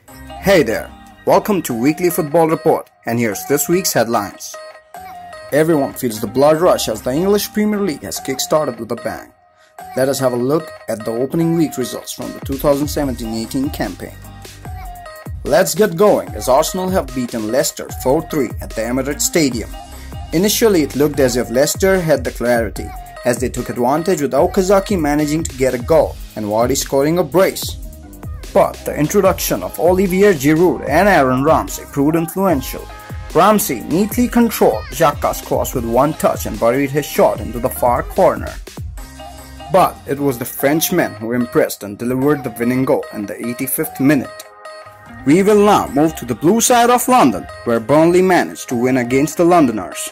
Hey there, welcome to Weekly Football Report, and here's this week's headlines. Everyone feels the blood rush as the English Premier League has kick-started with a bang. Let us have a look at the opening week results from the 2017-18 campaign. Let's get going as Arsenal have beaten Leicester 4-3 at the Emirates Stadium. Initially it looked as if Leicester had the clarity, as they took advantage with Okazaki managing to get a goal and Vardy scoring a brace. But the introduction of Olivier Giroud and Aaron Ramsey proved influential. Ramsey neatly controlled Xhaka's cross with one touch and buried his shot into the far corner. But it was the Frenchmen who impressed and delivered the winning goal in the 85th minute. We will now move to the blue side of London, where Burnley managed to win against the Londoners.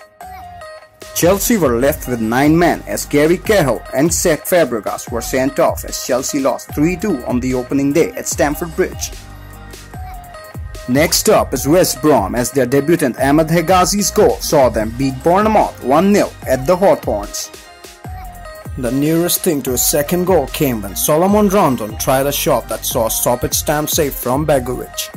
Chelsea were left with 9 men as Gary Cahill and Cesc Fabregas were sent off as Chelsea lost 3-2 on the opening day at Stamford Bridge. Next up is West Brom as their debutant Ahmed Hegazi's goal saw them beat Bournemouth 1-0 at the Hawthorns. The nearest thing to a second goal came when Solomon Rondon tried a shot that saw a stoppage time save from Begovic.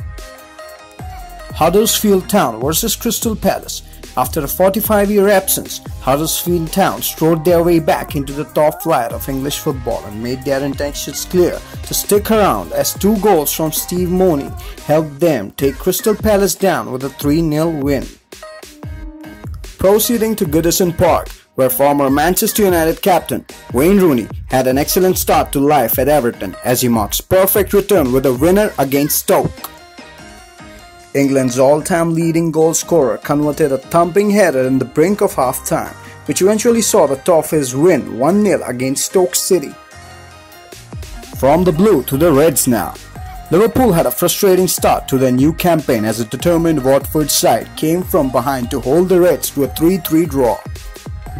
Huddersfield Town vs Crystal Palace. After a 45-year absence, Huddersfield Town strode their way back into the top flight of English football and made their intentions clear to stick around as 2 goals from Steve Mooney helped them take Crystal Palace down with a 3-0 win. Proceeding to Goodison Park, where former Manchester United captain Wayne Rooney had an excellent start to life at Everton as he marks perfect return with a winner against Stoke. England's all-time leading goal scorer converted a thumping header in the brink of half-time, which eventually saw the Toffees win 1-0 against Stoke City. From the blue to the Reds now. Liverpool had a frustrating start to their new campaign as a determined Watford side came from behind to hold the Reds to a 3-3 draw.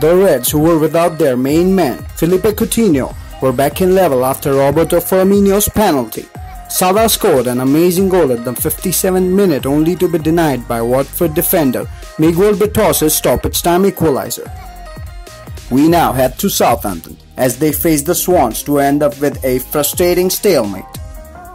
The Reds, who were without their main man, Philippe Coutinho, were back in level after Roberto Firmino's penalty. Salah scored an amazing goal at the 57th minute only to be denied by Watford defender Miguel Bertos's stoppage-time equalizer. We now head to Southampton as they face the Swans to end up with a frustrating stalemate.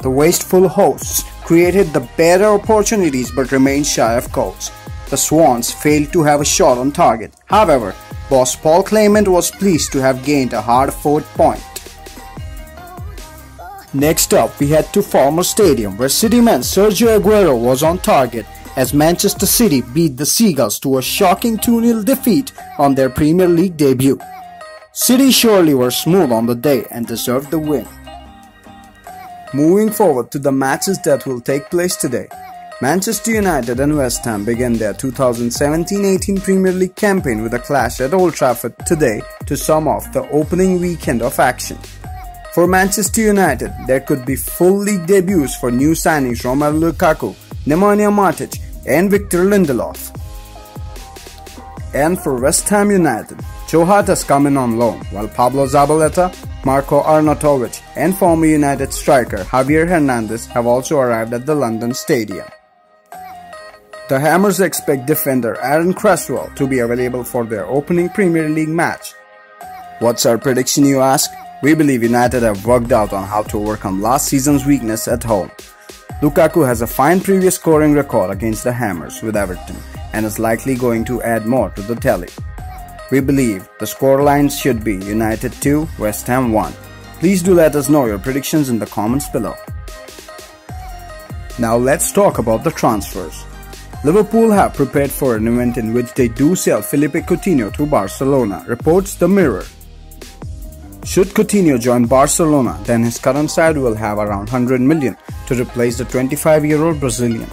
The wasteful hosts created the better opportunities but remained shy of goals. The Swans failed to have a shot on target. However, boss Paul Clement was pleased to have gained a hard-fought point. Next up, we head to Falmer Stadium, where City man Sergio Aguero was on target as Manchester City beat the Seagulls to a shocking 2-0 defeat on their Premier League debut. City surely were smooth on the day and deserved the win. Moving forward to the matches that will take place today. Manchester United and West Ham began their 2017-18 Premier League campaign with a clash at Old Trafford today to sum off the opening weekend of action. For Manchester United, there could be full league debuts for new signings Romelu Lukaku, Nemanja Matic and Victor Lindelof. And for West Ham United, Joe Hart has come in on loan, while Pablo Zabaleta, Marco Arnautovic and former United striker Javier Hernandez have also arrived at the London Stadium. The Hammers expect defender Aaron Cresswell to be available for their opening Premier League match. What's our prediction, you ask? We believe United have worked out on how to overcome last season's weakness at home. Lukaku has a fine previous scoring record against the Hammers with Everton and is likely going to add more to the tally. We believe the scorelines should be United 2, West Ham 1. Please do let us know your predictions in the comments below. Now let's talk about the transfers. Liverpool have prepared for an event in which they do sell Philippe Coutinho to Barcelona, reports The Mirror. Should Coutinho join Barcelona, then his current side will have around 100 million to replace the 25-year-old Brazilian.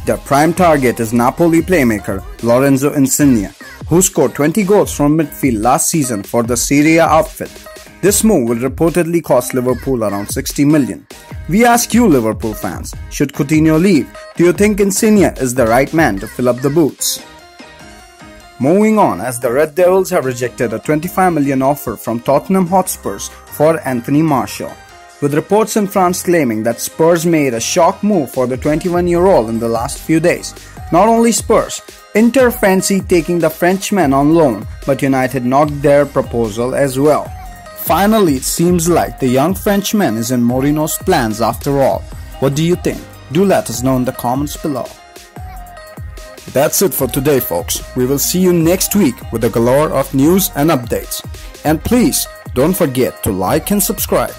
Their prime target is Napoli playmaker Lorenzo Insigne, who scored 20 goals from midfield last season for the Serie A outfit. This move will reportedly cost Liverpool around 60 million. We ask you, Liverpool fans, should Coutinho leave? Do you think Insigne is the right man to fill up the boots? Moving on, as the Red Devils have rejected a 25 million offer from Tottenham Hotspurs for Anthony Martial, with reports in France claiming that Spurs made a shock move for the 21-year-old in the last few days. Not only Spurs, Inter fancied taking the Frenchman on loan, but United knocked their proposal as well. Finally, it seems like the young Frenchman is in Mourinho's plans after all. What do you think? Do let us know in the comments below. That's it for today, folks. We will see you next week with a galore of news and updates. And please don't forget to like and subscribe.